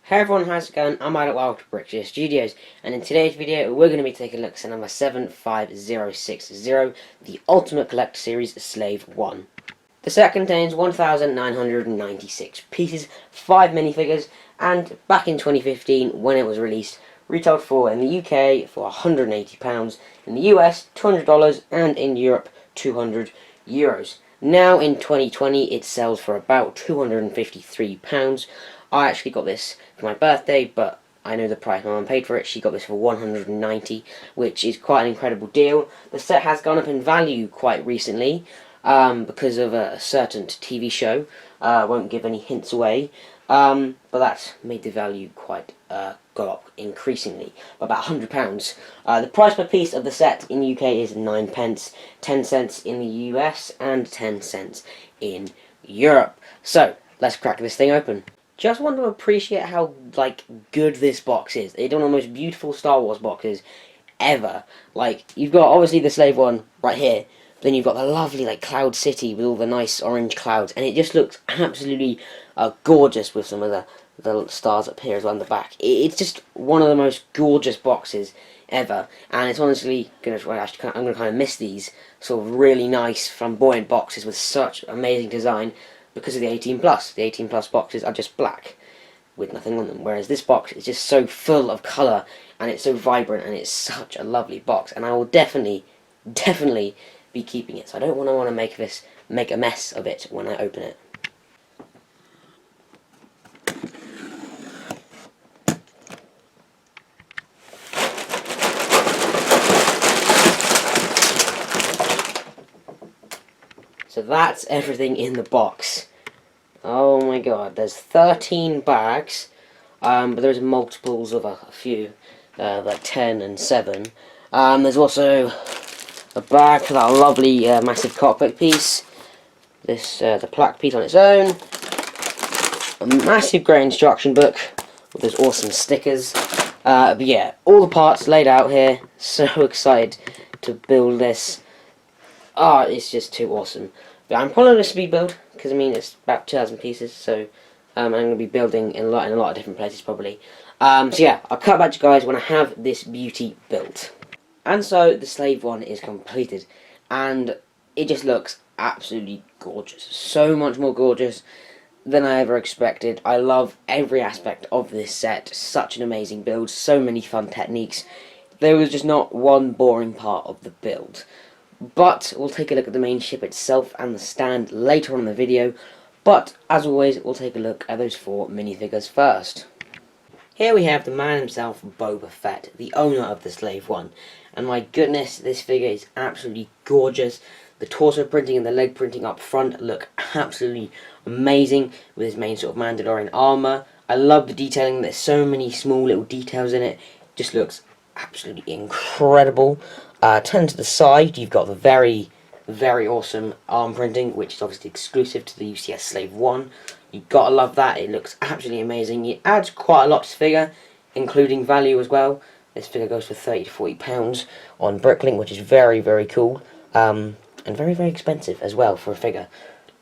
Hey everyone, how's it going? I'm welcome to Brixo Studios, and in today's video we're going to be taking a look at number 75060, the Ultimate Collector Series Slave 1. The set contains 1,996 pieces, 5 minifigures, and back in 2015, when it was released, retailed for in the UK for £180, in the US $200, and in Europe €200. Now in 2020 it sells for about £253. I actually got this for my birthday, but I know the price my mum paid for it. She got this for £190, which is quite an incredible deal. The set has gone up in value quite recently because of a certain TV show. I won't give any hints away, but that's made the value quite go up increasingly by about £100. The price per piece of the set in the UK is 9p, 10 cents in the US, and 10 cents in Europe. So let's crack this thing open. Just want to appreciate how good this box is. It's one of the most beautiful Star Wars boxes ever. You've got obviously the Slave one right here, then you've got the lovely Cloud City with all the nice orange clouds, and it just looks absolutely gorgeous with some of the stars up here as well on the back. It's just one of the most gorgeous boxes ever, and it's honestly I'm going to kind of miss these sort of really nice flamboyant boxes with such amazing design. Because of the 18+. The 18+ boxes are just black with nothing on them, whereas this box is just so full of colour and it's so vibrant and it's such a lovely box, and I will definitely be keeping it. So I don't want to make a mess of it when I open it. So that's everything in the box. Oh my god, there's 13 bags, but there's multiples of a few, like 10 and 7. There's also a bag for that lovely massive cockpit piece, the plaque piece on its own, a massive grey instruction book with those awesome stickers, but yeah, all the parts laid out here. So excited to build this. It's just too awesome. But I'm probably going to speed build, because it's about 2,000 pieces, so I'm going to be building in a lot of different places probably. So yeah, I'll cut back to you guys when I have this beauty built. And so the Slave one is completed, and it just looks absolutely gorgeous. So much more gorgeous than I ever expected. I love every aspect of this set. Such an amazing build, so many fun techniques. There was just not one boring part of the build. But we'll take a look at the main ship itself and the stand later on in the video. But as always, we'll take a look at those 4 minifigures first. Here we have the man himself, Boba Fett, the owner of the Slave one. And my goodness, this figure is absolutely gorgeous. The torso printing and the leg printing up front look absolutely amazing with his main sort of Mandalorian armor. I love the detailing. There's so many small little details in it. Just looks absolutely incredible. Turn to the side, you've got the very awesome arm printing, which is obviously exclusive to the UCS Slave 1. You've got to love that. It looks absolutely amazing. It adds quite a lot to the figure, including value as well. This figure goes for £30 to £40 on Bricklink, which is very cool, and very expensive as well for a figure.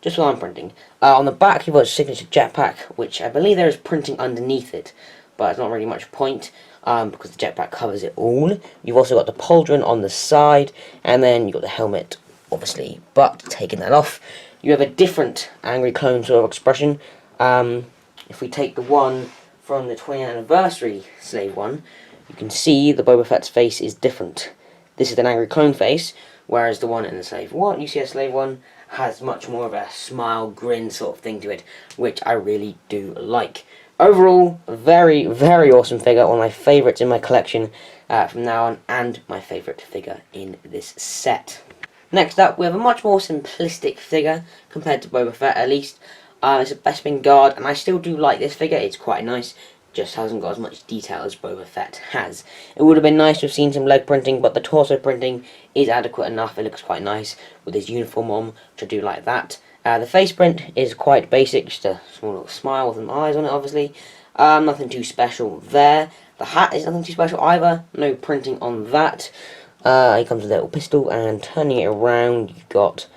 Just for arm printing. On the back you've got a signature jetpack, which I believe there is printing underneath it, but it's not really much point. Because the jetpack covers it all. You've also got the pauldron on the side, and then you've got the helmet, obviously, but taking that off, you have a different angry clone sort of expression. If we take the one from the 20th anniversary Slave one, you can see the Boba Fett's face is different. This is an angry clone face, whereas the one in the Slave 1, UCS Slave 1, has much more of a smile, grin sort of thing to it, which I really do like. Overall, very awesome figure, one of my favourites in my collection from now on, and my favourite figure in this set. Next up, we have a much more simplistic figure, compared to Boba Fett at least. It's a Bespin Guard, and I still do like this figure. It's quite nice, just hasn't got as much detail as Boba Fett has. It would have been nice to have seen some leg printing, but the torso printing is adequate enough. It looks quite nice with his uniform on, which I do like that. The face print is quite basic, just a small little smile with some eyes on it, obviously. Nothing too special there. The hat is nothing too special either, no printing on that. He comes with a little pistol, and turning it around, you've got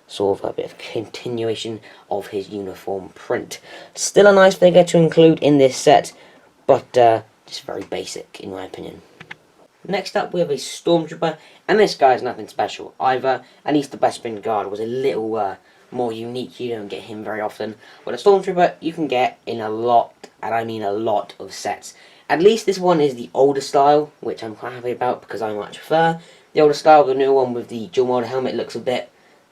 sort of a bit of continuation of his uniform print. Still a nice figure to include in this set, but just very basic in my opinion. Next up we have a Stormtrooper, and this guy is nothing special either. At least the Bespin Guard was a little more unique. You don't get him very often, but a Stormtrooper you can get in a lot, and I mean a lot, of sets. At least this one is the older style, which I'm quite happy about because I much prefer the older style. The new one with the dual mold helmet looks a bit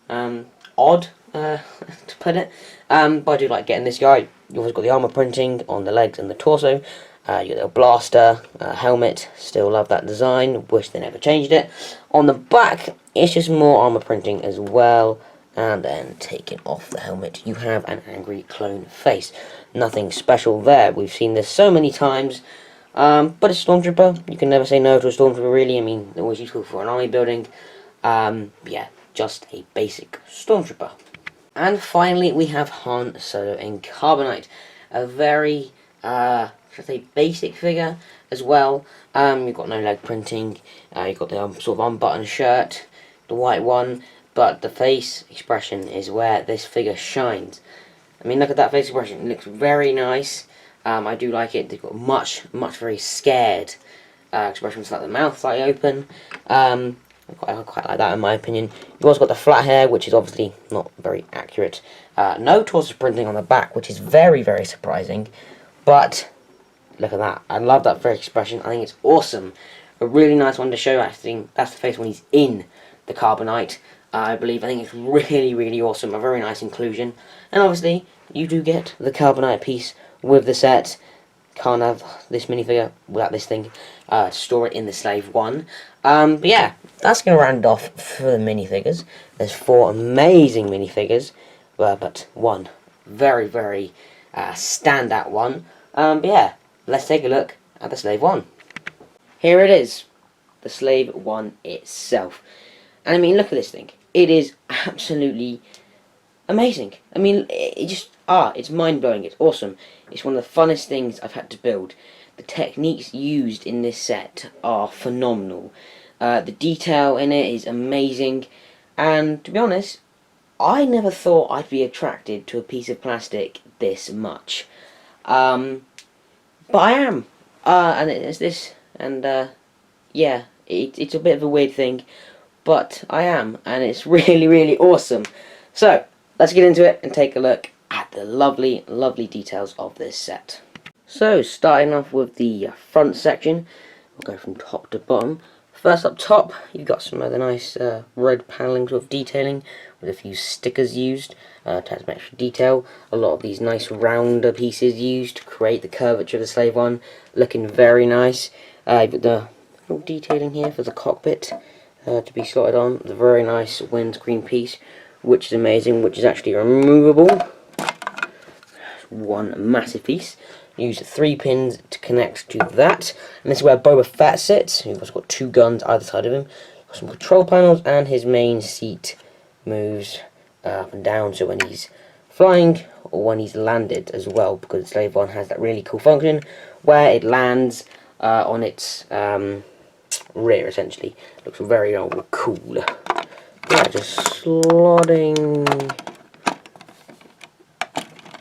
odd, to put it, but I do like getting this guy. You've also got the armor printing on the legs and the torso. You got the blaster helmet, still love that design, wish they never changed it. On the back, it's just more armor printing as well, and then taking off the helmet, you have an angry clone face. Nothing special there, we've seen this so many times, but it's Stormtrooper, you can never say no to a Stormtrooper really. I mean, they're always useful for an army building. Yeah, just a basic Stormtrooper. And finally, we have Han Solo in Carbonite, a very should I say basic figure as well. You've got no leg printing, you've got the sort of unbuttoned shirt, the white one, but the face expression is where this figure shines. I mean, look at that face expression, it looks very nice. I do like it. They've got much very scared expressions, like the mouth slightly open. I quite like that in my opinion. You've also got the flat hair, which is obviously not very accurate. No torso printing on the back, which is very surprising, but look at that. I love that face expression. I think it's awesome. A really nice one to show. I think that's the face when he's in the Carbonite, I believe. I think it's really awesome. A very nice inclusion. And obviously, you do get the Carbonite piece with the set. Can't have this minifigure without this thing. Store it in the Slave 1. But yeah, that's going to round off for the minifigures. There's 4 amazing minifigures, but one very standout one. But yeah, let's take a look at the Slave 1. Here it is, the Slave 1 itself. And I mean, look at this thing. It is absolutely amazing. I mean, it's mind-blowing. It's awesome. It's one of the funnest things I've had to build. The techniques used in this set are phenomenal. The detail in it is amazing. And to be honest, I never thought I'd be attracted to a piece of plastic this much. But I am, and it's this, and yeah, it's a bit of a weird thing, but I am, and it's really awesome. So, let's get into it and take a look at the lovely details of this set. So, starting off with the front section, we'll go from top to bottom. First up top, you've got some of the nice red paneling sort of detailing with a few stickers used to add some extra detail. A lot of these nice rounder pieces used to create the curvature of the Slave 1, looking very nice. You've got the little detailing here for the cockpit to be slotted on. The very nice windscreen piece, which is amazing, which is actually removable. One massive piece. Use 3 pins to connect to that, and this is where Boba Fett sits. He's also got 2 guns either side of him. Got some control panels, and his main seat moves up and down, so when he's flying or when he's landed as well, because Slave 1 has that really cool function where it lands on its rear essentially. Looks very cool. Yeah, just slotting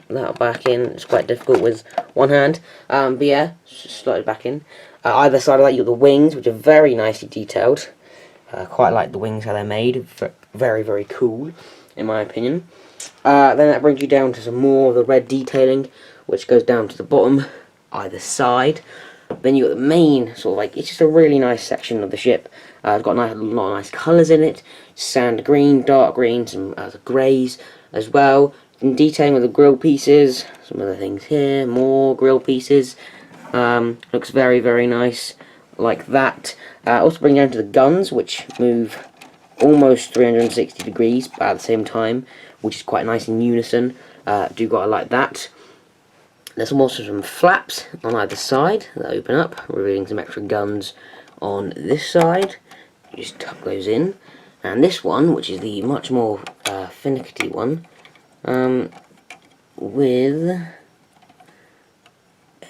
that back in. It's quite difficult with one hand, but yeah, just slot it back in. Either side of that, you got the wings, which are very nicely detailed. Quite like the wings how they're made. Very cool, in my opinion. Then that brings you down to some more of the red detailing, which goes down to the bottom, either side. Then you got the main sort of like, it's just a really nice section of the ship. It's got a lot of nice colours in it. Sand green, dark green, some greys as well. Some detailing with the grill pieces, some other things here, more grill pieces. Looks very nice, like that. Also bring down to the guns, which move almost 360 degrees, but at the same time, which is quite nice in unison. Do gotta like that. There's also some flaps on either side that open up, revealing some extra guns on this side. You just tuck those in. And this one, which is the much more finicky one, with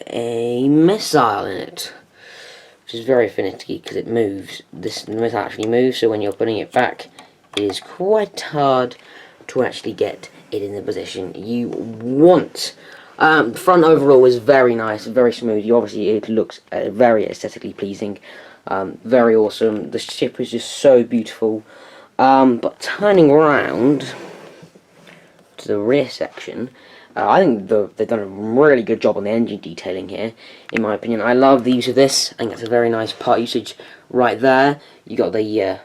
a missile in it, which is very finicky because it moves. The missile actually moves, so when you're putting it back, it is quite hard to actually get it in the position you want. The front overall is very nice, very smooth. Obviously, it looks very aesthetically pleasing, very awesome. The ship is just so beautiful. But turning around to the rear section, I think they've done a really good job on the engine detailing here, in my opinion. I love the use of this. I think that's a very nice part usage right there. You got the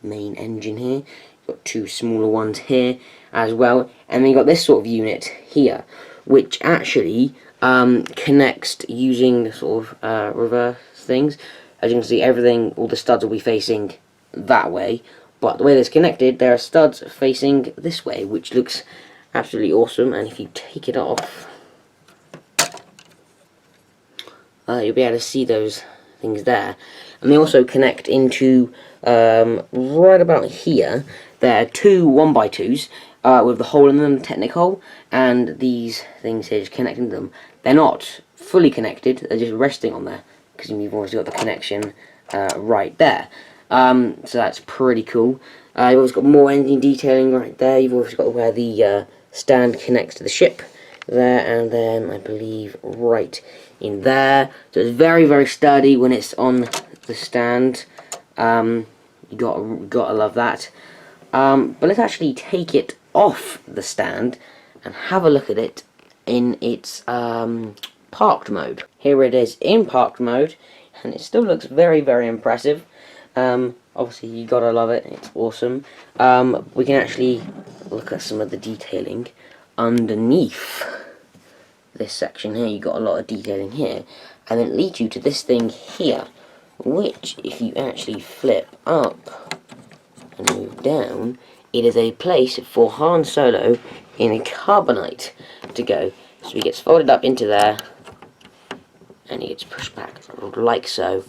main engine here. You've got two smaller ones here as well, and then you got this sort of unit here, which actually connects using sort of reverse things. As you can see, everything, all the studs will be facing that way, but the way that's connected, there are studs facing this way, which looks absolutely awesome. And if you take it off, you'll be able to see those things there. And they also connect into right about here. There are two 1x2s with the hole in them, the Technic hole, and these things here just connecting them. They're not fully connected, they're just resting on there, because you've always got the connection right there. So that's pretty cool. You've always got more engine detailing right there. You've always got where the stand connects to the ship there, and then I believe right in there. So it's very, very sturdy when it's on the stand. You gotta love that. But let's actually take it off the stand and have a look at it in its parked mode. Here it is in parked mode, and it still looks very, very impressive. Obviously you gotta love it, it's awesome. We can actually look at some of the detailing underneath this section here. You got a lot of detailing here, and it leads you to this thing here, which if you actually flip up and move down, it is a place for Han Solo in a carbonite to go. So he gets folded up into there, and he gets pushed back like so.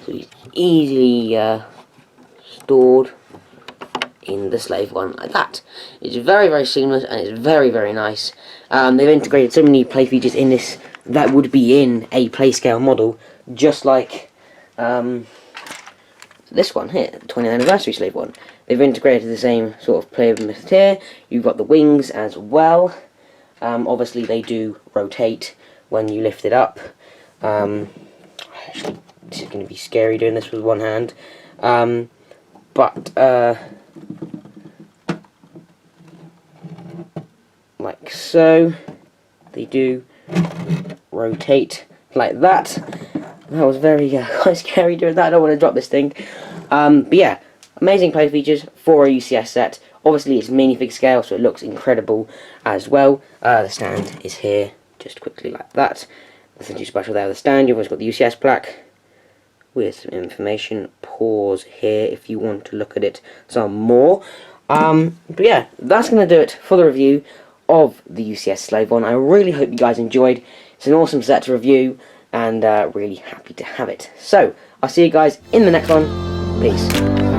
So he's easily stored in the slave one like that. It's very, very seamless, and it's very, very nice. They've integrated so many play features in this that would be in a play scale model, just like this one here, the 20th anniversary slave one. They've integrated the same sort of play method here. You've got the wings as well. Obviously they do rotate when you lift it up. Actually, this is going to be scary doing this with one hand. Like so, they do rotate like that. That was very quite scary doing that. I don't want to drop this thing. But yeah, amazing play features for a UCS set. Obviously it's minifig scale, so it looks incredible as well. The stand is here, just quickly like that. Nothing too special there. The stand, you've always got the UCS plaque with some information. Pause here if you want to look at it some more. But yeah, that's going to do it for the review of the UCS Slave One. I really hope you guys enjoyed. It's an awesome set to review, and really happy to have it. So, I'll see you guys in the next one. Peace.